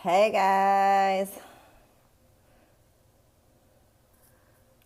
Hey guys.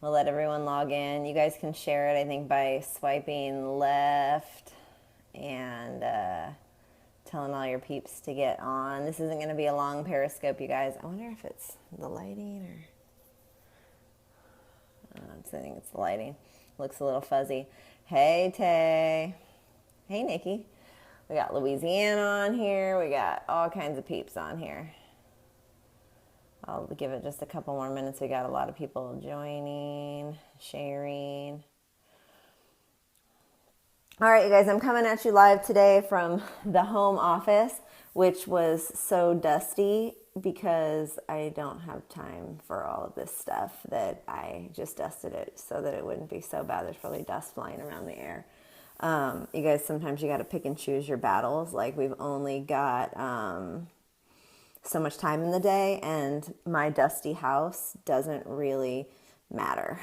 We'll let everyone log in. You guys can share it, I think, by swiping left and telling all your peeps to get on. This isn't going to be a long Periscope, you guys. I wonder if it's the lighting or... I think it's the lighting. Looks a little fuzzy. Hey, Tay. Hey, Nikki. We got Louisiana on here. We got all kinds of peeps on here. I'll give it just a couple more minutes. We got a lot of people joining, sharing. All right, you guys, I'm coming at you live today from the home office, which was so dusty because I don't have time for all of this stuff that I just dusted it so that it wouldn't be so bad. There's probably dust flying around the air. You guys, sometimes you got to pick and choose your battles. Like, we've only got so much time in the day, and my dusty house doesn't really matter.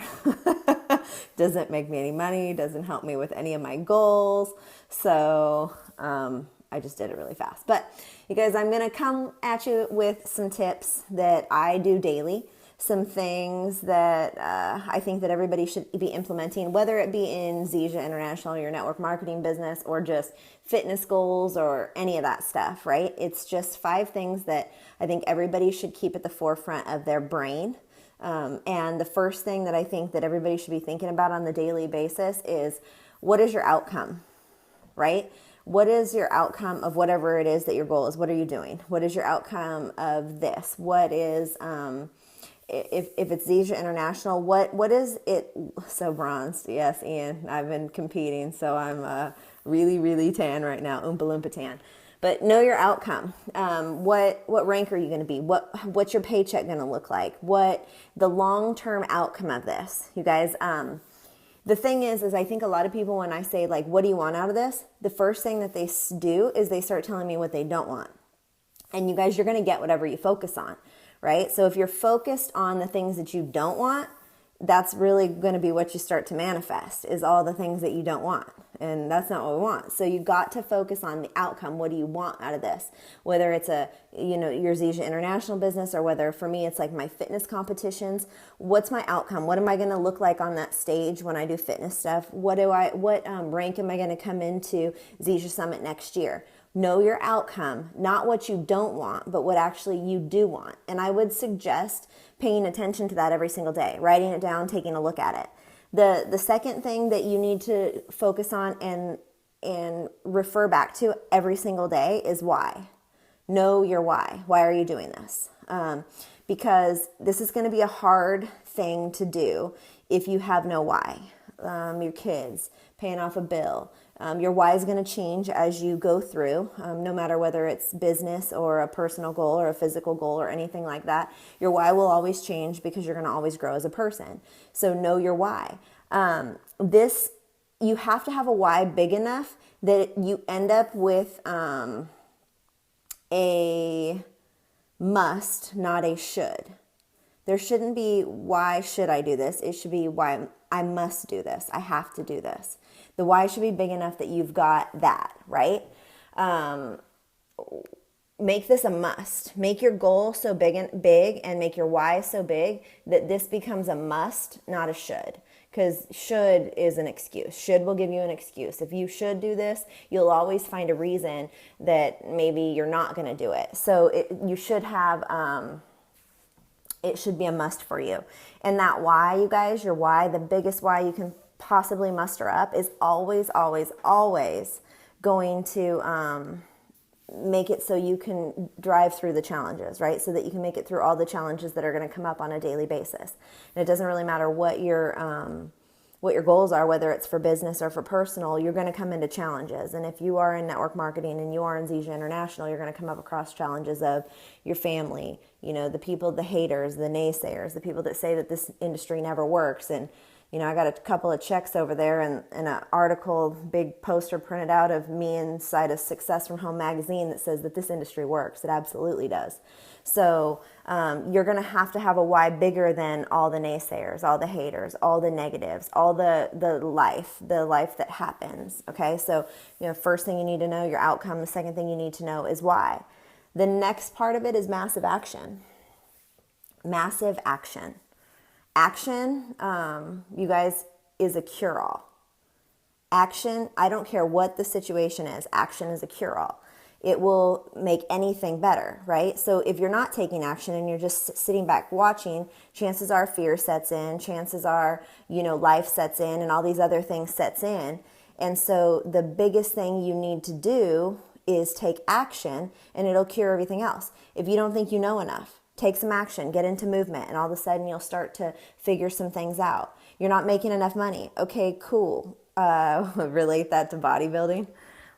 Doesn't make me any money, doesn't help me with any of my goals. So I just did it really fast. But you guys, I'm going to come at you with some tips that I do daily. Some things that I think that everybody should be implementing, whether it be in Zija International, your network marketing business, or just fitness goals or any of that stuff, right? It's just 5 things that I think everybody should keep at the forefront of their brain. And the first thing that I think that everybody should be thinking about on the daily basis is, what is your outcome, right? What is your outcome of whatever it is that your goal is? What are you doing? What is your outcome of this? What is... If it's Zija International, what is it? So bronzed, yes, Ian. I've been competing, so I'm really, really tan right now, Oompa Loompa tan. But know your outcome. What rank are you going to be? What's your paycheck going to look like? What the long-term outcome of this, you guys? The thing is I think a lot of people, when I say, like, what do you want out of this? The first thing that they do is they start telling me what they don't want. And you guys, you're going to get whatever you focus on. Right? So if you're focused on the things that you don't want, that's really going to be what you start to manifest, is all the things that you don't want. And that's not what we want. So you got to focus on the outcome. What do you want out of this? Whether it's your Zija International business, or whether for me it's like my fitness competitions. What's my outcome? What am I going to look like on that stage when I do fitness stuff? What rank am I going to come into Zija Summit next year? Know your outcome, not what you don't want, but what actually you do want. And I would suggest paying attention to that every single day, writing it down, taking a look at it. The second thing that you need to focus on and refer back to every single day is why. Know your why. Why are you doing this? Because this is going to be a hard thing to do if you have no why. Your kids, paying off a bill. Your why is going to change as you go through, no matter whether it's business or a personal goal or a physical goal or anything like that. Your why will always change because you're going to always grow as a person. So know your why. You have to have a why big enough that you end up with a must, not a should. There shouldn't be why should I do this. It should be why I must do this. I have to do this. The why should be big enough that you've got that, right? Make this a must. Make your goal so big and make your why so big that this becomes a must, not a should. Because should is an excuse. Should will give you an excuse. If you should do this, you'll always find a reason that maybe you're not going to do it. So you should have... it should be a must for you. And that why, you guys, your why, the biggest why you can possibly muster up, is always, always, always going to make it so you can drive through the challenges, right? So that you can make it through all the challenges that are going to come up on a daily basis. And it doesn't really matter what your goals are, whether it's for business or for personal, you're going to come into challenges. And if you are in network marketing and you are in Zija International, you're going to come up across challenges of your family, the people, the haters, the naysayers, the people that say that this industry never works. And, I got a couple of checks over there and an article, big poster printed out of me inside a Success from Home magazine that says that this industry works. It absolutely does. So you're going to have a why bigger than all the naysayers, all the haters, all the negatives, all the life that happens. Okay, so first thing you need to know, your outcome. The second thing you need to know is why. The next part of it is massive action. Massive action. Action, you guys, is a cure-all. Action, I don't care what the situation is, action is a cure-all. It will make anything better, right? So if you're not taking action and you're just sitting back watching, chances are fear sets in, chances are, life sets in, and all these other things sets in. And so the biggest thing you need to do is take action, and it'll cure everything else. If you don't think you know enough, take some action, get into movement, and all of a sudden you'll start to figure some things out. You're not making enough money. Okay, cool. Relate that to bodybuilding.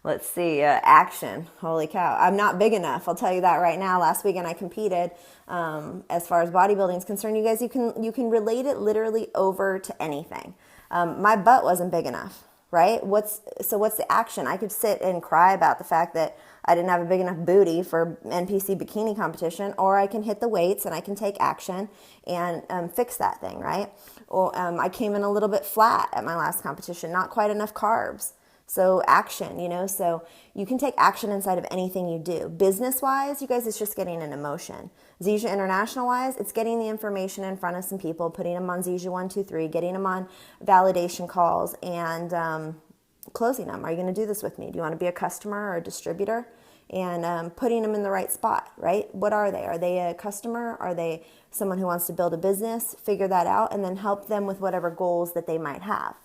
Let's see, action. Holy cow. I'm not big enough. I'll tell you that right now. Last weekend I competed. As far as bodybuilding is concerned, you guys, you can relate it literally over to anything. My butt wasn't big enough, right? What's the action? I could sit and cry about the fact that I didn't have a big enough booty for NPC bikini competition, or I can hit the weights and I can take action and fix that thing, right? Or I came in a little bit flat at my last competition, not quite enough carbs. So action, so you can take action inside of anything you do. Business-wise, you guys, it's just getting an emotion. Zija International-wise, it's getting the information in front of some people, putting them on Zija 123, getting them on validation calls, and closing them. Are you going to do this with me? Do you want to be a customer or a distributor? And putting them in the right spot, right? What are they? Are they a customer? Are they someone who wants to build a business? Figure that out and then help them with whatever goals that they might have.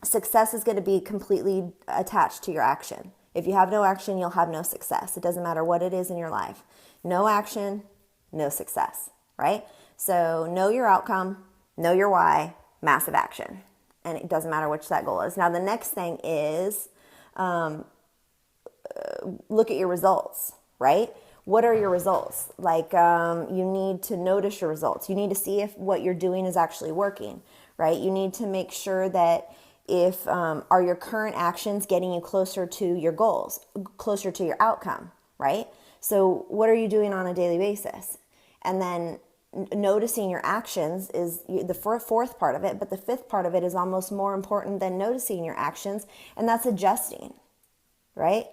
Success is going to be completely attached to your action. If you have no action, you'll have no success. It doesn't matter what it is in your life. No action, no success, right? So know your outcome, know your why, massive action. And it doesn't matter which that goal is. Now, the next thing is look at your results, right? What are your results? Like you need to notice your results. You need to see if what you're doing is actually working, right? You need to make sure that if are your current actions getting you closer to your goals, closer to your outcome, right? So what are you doing on a daily basis? And then noticing your actions is the fourth part of it, but the fifth part of it is almost more important than noticing your actions, and that's adjusting, right?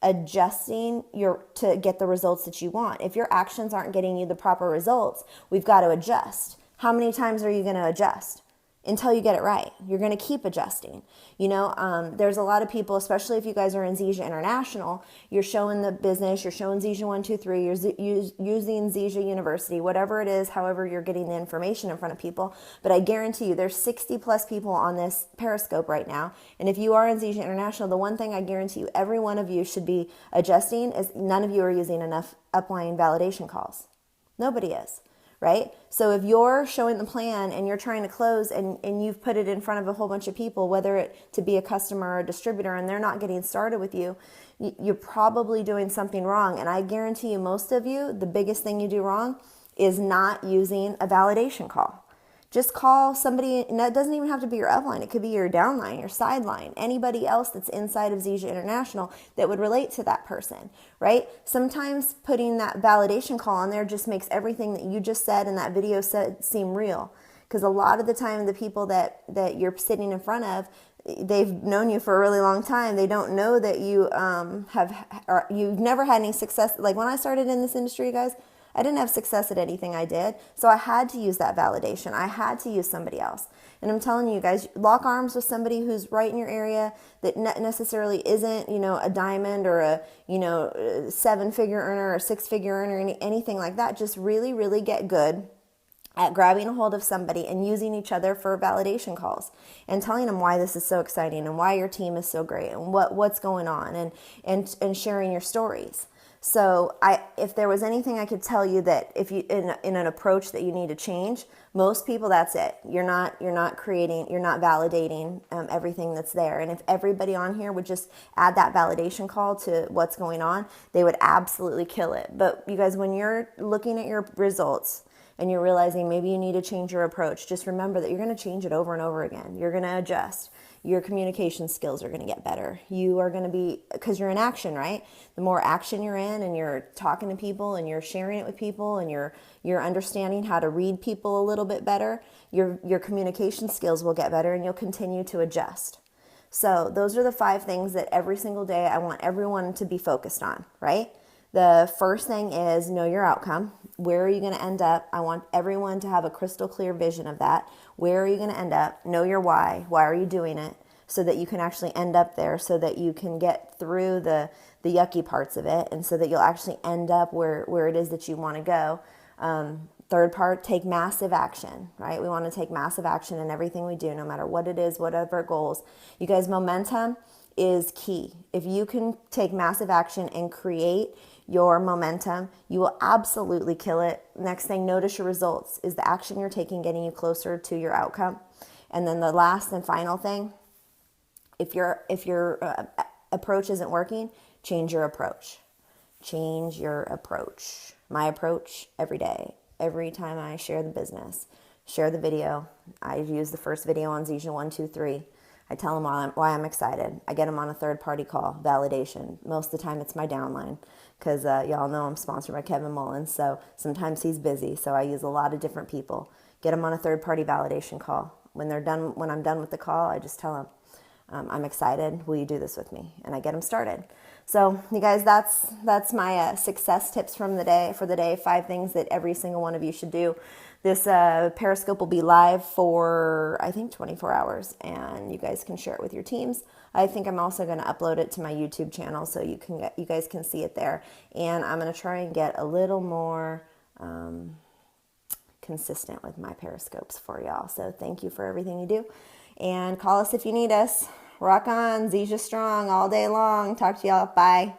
Adjusting to get the results that you want. If your actions aren't getting you the proper results, we've got to adjust. How many times are you going to adjust? Until you get it right. You're going to keep adjusting. There's a lot of people, especially if you guys are in Zija International, you're showing the business, you're showing Zija 123, you're using Zija University, whatever it is, however you're getting the information in front of people. But I guarantee you there's 60 plus people on this Periscope right now. And if you are in Zija International, the one thing I guarantee you every one of you should be adjusting is none of you are using enough upline validation calls. Nobody is. Right? So if you're showing the plan and you're trying to close and you've put it in front of a whole bunch of people, whether it to be a customer or a distributor, and they're not getting started with you, you're probably doing something wrong. And I guarantee you, most of you, the biggest thing you do wrong is not using a validation call. Just call somebody, and that doesn't even have to be your upline. It could be your downline, your sideline, anybody else that's inside of Zija International that would relate to that person, right? Sometimes putting that validation call on there just makes everything that you just said and that video said seem real. Because a lot of the time, the people that you're sitting in front of, they've known you for a really long time. They don't know that you you've never had any success. Like when I started in this industry, guys, I didn't have success at anything I did, so I had to use that validation. I had to use somebody else. And I'm telling you guys, lock arms with somebody who's right in your area that necessarily isn't, a diamond or a, 7-figure earner or 6-figure earner, anything like that. Just really, really get good at grabbing a hold of somebody and using each other for validation calls and telling them why this is so exciting and why your team is so great and what's going on and sharing your stories. So if there was anything I could tell you that if you in an approach that you need to change, most people, that's it. You're not validating everything that's there. And if everybody on here would just add that validation call to what's going on, they would absolutely kill it. But you guys, when you're looking at your results and you're realizing maybe you need to change your approach, just remember that you're going to change it over and over again. You're going to adjust. Your communication skills are going to get better. You are going to be, because you're in action, right? The more action you're in and you're talking to people and you're sharing it with people and you're understanding how to read people a little bit better, your communication skills will get better and you'll continue to adjust. So those are the 5 things that every single day I want everyone to be focused on, right? The first thing is know your outcome. Where are you going to end up? I want everyone to have a crystal clear vision of that. Where are you going to end up? Know your why. Why are you doing it? So that you can actually end up there, so that you can get through the yucky parts of it, and so that you'll actually end up where it is that you want to go. Third part, take massive action, right? We want to take massive action in everything we do, no matter what it is, whatever goals. You guys, momentum is key. If you can take massive action and create your momentum, you will absolutely kill it. Next thing, notice your results. Is the action you're taking getting you closer to your outcome? And then the last and final thing, if your approach isn't working, change your approach. Change your approach. My approach every day, every time I share the business, share the video. I use the first video on Zisha 123. I tell them why I'm excited. I get them on a third-party call, validation. Most of the time it's my downline because y'all know I'm sponsored by Kevin Mullins, so sometimes he's busy, so I use a lot of different people. Get them on a third-party validation call. When I'm done with the call, I just tell them, I'm excited. Will you do this with me? And I get them started. So you guys, that's my success tips for the day. 5 things that every single one of you should do. This Periscope will be live for, I think, 24 hours, and you guys can share it with your teams. I think I'm also going to upload it to my YouTube channel so you guys can see it there. And I'm going to try and get a little more consistent with my Periscopes for y'all. So thank you for everything you do. And call us if you need us. Rock on, Zisha strong all day long. Talk to y'all. Bye.